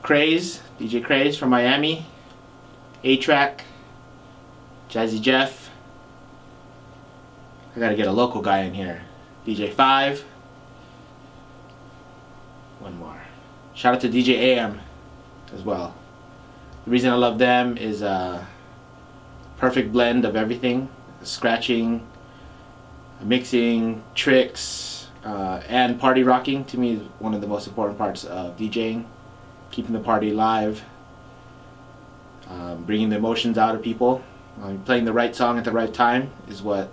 DJ Craze from Miami, A-Track, Jazzy Jeff. I gotta get a local guy in here. DJ 5. One more. Shout out to DJ AM as well. The reason I love them is a perfect blend of everything. Scratching, mixing, tricks, and party rocking. To me is one of the most important parts of DJing. Keeping the party alive. Bringing the emotions out of people. Playing the right song at the right time is what,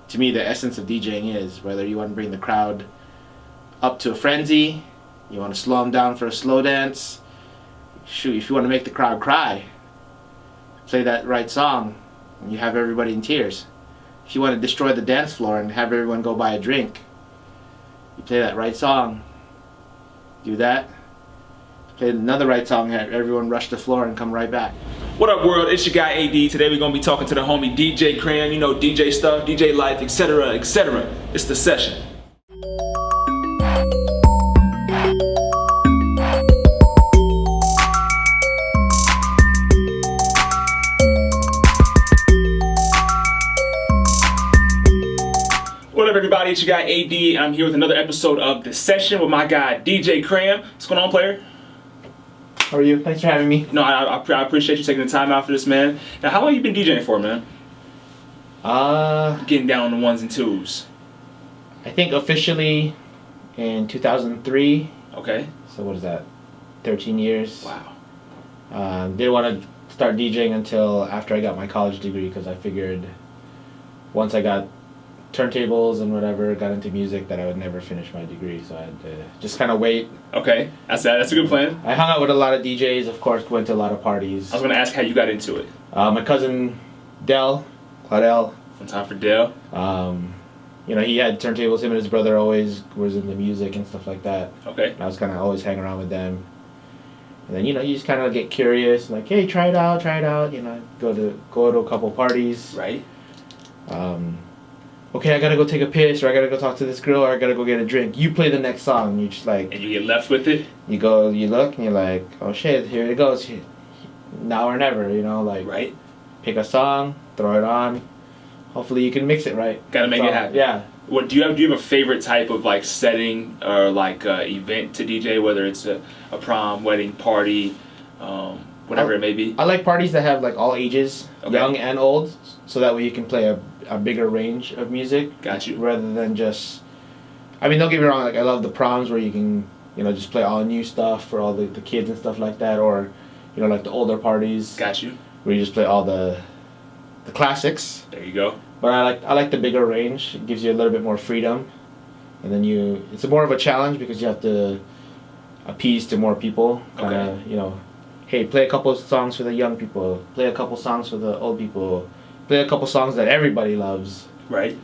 to me, the essence of DJing is. Whether you want to bring the crowd up to a frenzy, you want to slow them down for a slow dance. Shoot, if you want to make the crowd cry, play that right song and you have everybody in tears. If you want to destroy the dance floor and have everyone go buy a drink, you play that right song. Do that. Play another right song, have everyone rush the floor and come right back. What up, world? It's your guy AD. Today we're gonna be talking to the homie DJ Kram. You know, DJ stuff, DJ life, etc., etc. It's the session. What up, everybody? It's your guy AD. I'm here with another episode of The Session with my guy DJ Kram. What's going on, player? How are you? Thanks for having me. No, I appreciate you taking the time out for this, man. Now, how long you been DJing for, man? Getting down on the ones and twos. I think officially in 2003. Okay. So what is that? 13 years. Wow. Didn't want to start DJing until after I got my college degree because I figured once I got turntables and whatever, got into music, that I would never finish my degree, so I had to just kind of wait. Okay, that's a good plan. I hung out with a lot of DJs, of course, went to a lot of parties. I was going to ask how you got into it. My cousin Claudel. One time for Dell. You know, he had turntables, him and his brother always was into music and stuff like that. Okay. And I was kind of always hanging around with them. And then, you know, you just kind of get curious, like, hey, try it out, you know, go to a couple parties. Right. Okay, I gotta go take a piss, or I gotta go talk to this girl, or I gotta go get a drink. You play the next song, and you just like... And you get left with it? You go, you look, and you're like, oh shit, here it goes. Now or never, you know, like... Right. Pick a song, throw it on. Hopefully you can mix it right. Gotta make it happen. Yeah. What do you have a favorite type of like setting or like event to DJ, whether it's a prom, wedding, party, whatever it may be? I like parties that have like all ages, okay. Young and old, so that way you can play a bigger range of music. Got you. Rather than just, I mean, don't get me wrong, like I love the proms where you can, you know, just play all new stuff for all the kids and stuff like that, or, you know, like the older parties. Got you. Where you just play all the classics. There you go. But I like the bigger range. It gives you a little bit more freedom, and then it's more of a challenge because you have to appease to more people. Okay. You know, hey, play a couple of songs for the young people. Play a couple songs for the old people. Play a couple songs that everybody loves. Right.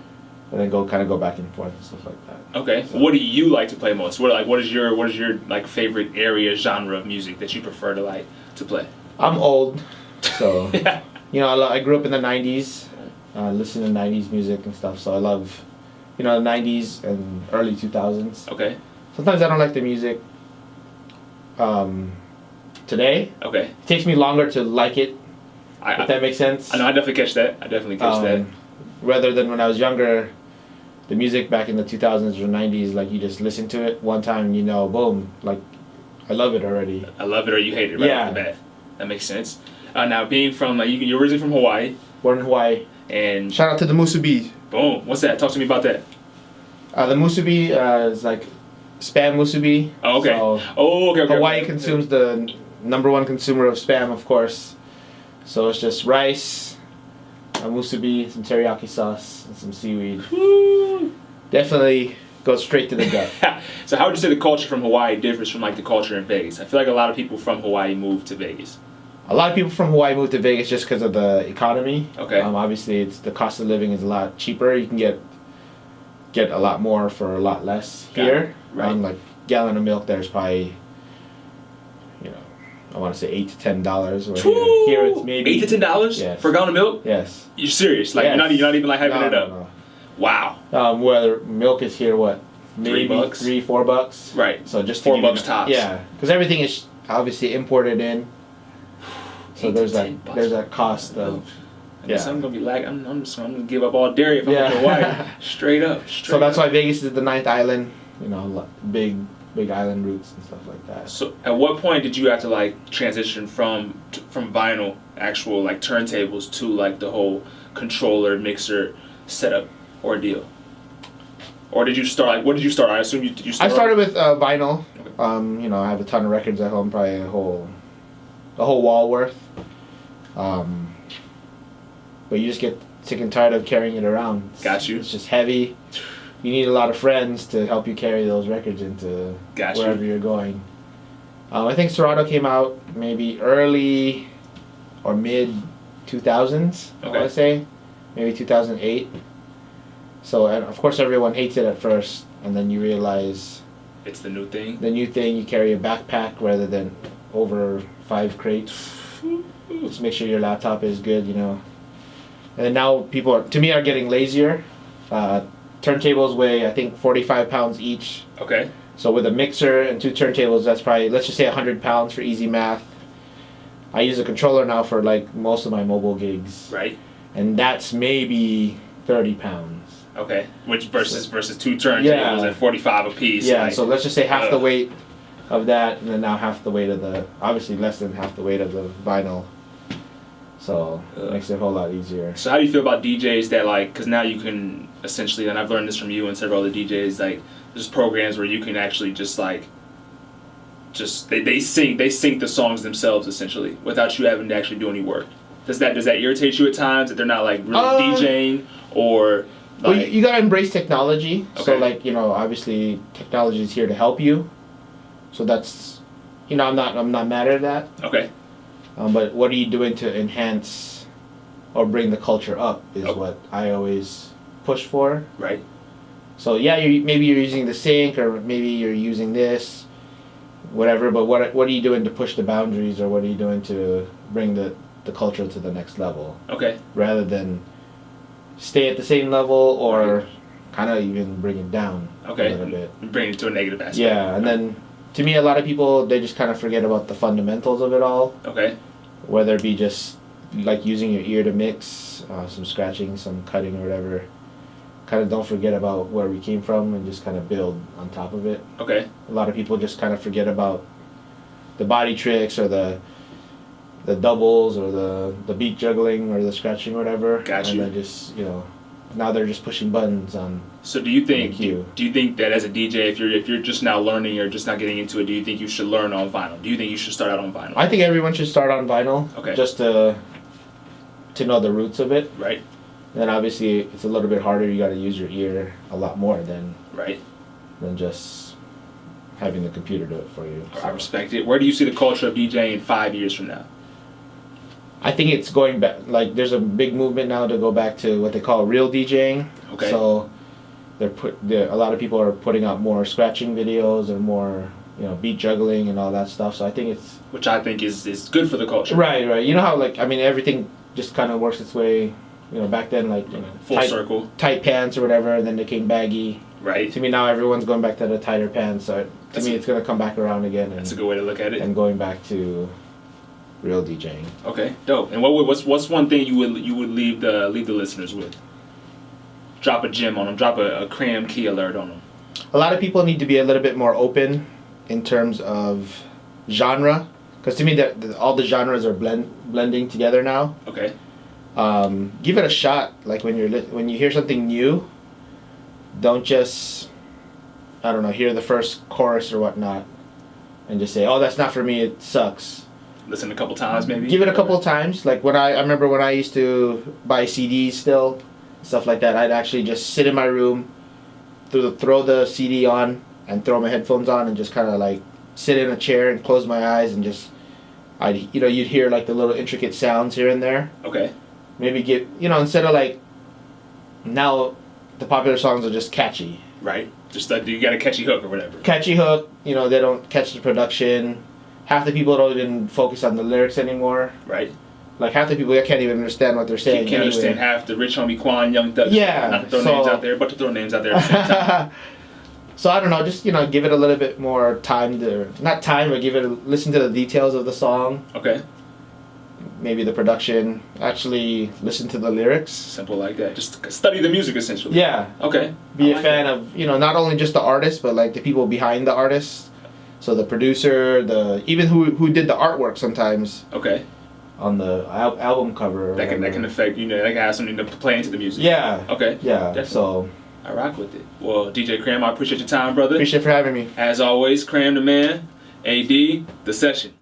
And then go back and forth and stuff like that. Okay. So. What do you like to play most? What is your like favorite area genre of music that you prefer to play? I'm old, so yeah. You know, I grew up in the '90s. Listen to 90s music and stuff, so I love, you know, the 90s and early 2000s. Okay. Sometimes I don't like the music today. Okay. It takes me longer to like it, if that makes sense. I know, I definitely catch that. Rather than when I was younger, the music back in the 2000s or 90s, like you just listen to it one time, you know, boom, like I love it already. I love it or you hate it right off the bat. That makes sense. Now, being from, you're originally from Hawaii. Born in Hawaii. And shout out to the musubi. Boom. What's that? Talk to me about that. The musubi is like spam musubi. Oh, okay. So okay. Hawaii consumes the #1 consumer of spam, of course. So it's just rice, a musubi, some teriyaki sauce, and some seaweed. Woo. Definitely goes straight to the gut. So how would you say the culture from Hawaii differs from like the culture in Vegas? I feel like a lot of people from Hawaii move to Vegas. A lot of people from Hawaii move to Vegas just because of the economy. Okay. Obviously, the cost of living is a lot cheaper. You can get a lot more for a lot less here. Right. Like gallon of milk there's probably, you know, I want to say $8 to $10. Here it's maybe $8 to $10 yes. for a gallon of milk. Yes. You're serious? Like yes. you're not even like hyping it up. No. Wow. Where milk is here, what? Maybe $3, $3-4. Right. So just $4 tops. Yeah, because everything is obviously imported in. So there's $8 to $10 there's that cost of. I guess I'm gonna be like I'm gonna give up all dairy if I'm in Hawaii. Straight up. So that's why Vegas is the 9th island. You know, big island routes and stuff like that. So at what point did you have to like transition from vinyl, actual like turntables, to like the whole controller mixer setup ordeal? Or did you start like what did you start? I assume you start. I started with vinyl. Okay. You know, I have a ton of records at home, probably a whole wall worth. But you just get sick and tired of carrying it around. Got you. It's just heavy. You need a lot of friends to help you carry those records into wherever you're going. I think Serato came out maybe early or mid 2000s. I want to say, maybe 2008. So and of course everyone hates it at first, and then you realize it's the new thing. The new thing, you carry a backpack rather than over 5 crates. Just make sure your laptop is good, you know. And then now people are getting lazier. Turntables weigh, I think, 45 pounds each. Okay. So with a mixer and 2 turntables, that's probably, let's just say 100 pounds for easy math. I use a controller now for like most of my mobile gigs. Right. And that's maybe 30 pounds. Okay. Which versus 2 turntables at 45 apiece. Yeah, like, so let's just say half the weight of that, and then now half the weight of obviously less than half the weight of the vinyl. So it makes it a whole lot easier. So how do you feel about DJs that like, because now you can essentially, and I've learned this from you and several other DJs, like there's programs where you can actually just like, they sync the songs themselves essentially without you having to actually do any work. Does that irritate you at times that they're not like really DJing or? Like, well, you gotta embrace technology. Okay. So like, you know, obviously technology is here to help you. So that's, you know, I'm not mad at that. Okay. But what are you doing to enhance or bring the culture up is what I always push for. Right. So yeah, maybe you're using the sync, or maybe you're using this, whatever. But what are you doing to push the boundaries, or what are you doing to bring the culture to the next level? Okay. Rather than stay at the same level, or kind of even bring it down a little bit. Bring it to a negative aspect. Yeah, and then to me, a lot of people, they just kind of forget about the fundamentals of it all. Okay. Whether it be just like using your ear to mix, some scratching, some cutting, or whatever. Kind of don't forget about where we came from and just kind of build on top of it. Okay. A lot of people just kind of forget about the body tricks, or the doubles, or the beat juggling, or the scratching, or whatever. Got you. And then just, you know, now they're just pushing buttons on. So do you think that as a DJ, if you're just now learning or just not getting into it, do you think you should learn on vinyl? Do you think you should start out on vinyl? I think everyone should start on vinyl. Okay. Just to know the roots of it. Right. And then obviously it's a little bit harder. You got to use your ear a lot more than just having the computer do it for you. So. I respect it. Where do you see the culture of DJing 5 years from now? I think it's going back. Like there's a big movement now to go back to what they call real DJing. Okay. So a lot of people are putting out more scratching videos and more, you know, beat juggling and all that stuff. So I think it's, which I think is good for the culture. Right. You know how, like, I mean, everything just kind of works its way. You know, back then, like, you know, full circle, tight pants or whatever, and then they came baggy. Right. To me now, everyone's going back to the tighter pants. So to me, it's gonna come back around again. That's a good way to look at it. And going back to real DJing. Okay, dope. And what's one thing you would leave the listeners with? Drop a gem on them. Drop a Kram key alert on them. A lot of people need to be a little bit more open in terms of genre, because to me all the genres are blending together now. Okay. Give it a shot. Like when you hear something new, don't just, I don't know, hear the first chorus or whatnot, and just say, "Oh, that's not for me. It sucks." Listen a couple times, maybe. Give it a couple times. Like I remember when I used to buy CDs still, stuff like that. I'd actually just sit in my room, throw the CD on, and throw my headphones on, and just kind of like sit in a chair and close my eyes, and just, you'd hear like the little intricate sounds here and there. Okay. Maybe instead of like, now the popular songs are just catchy. Right. Just that you got a catchy hook or whatever. Catchy hook. They don't catch the production. Half the people don't even focus on the lyrics anymore. Right. Like half the people can't even understand what they're saying. You can't understand half the Rich Homie Quan, Young Thug. Yeah. Not to throw names out there, but to throw names out there at the same time. So I don't know, just give it a little bit more time not time, but listen to the details of the song. Okay. Maybe the production. Actually, listen to the lyrics. Simple like that. Just study the music essentially. Yeah. Okay. Be a fan of not only just the artist, but like the people behind the artist. So the producer, even who did the artwork sometimes. Okay. On the album cover. That can affect that can have something to play into the music. Yeah. Okay. Yeah. Definitely. So. I rock with it. Well, DJ Kram, I appreciate your time, brother. Appreciate for having me. As always, Kram the man, AD, the session.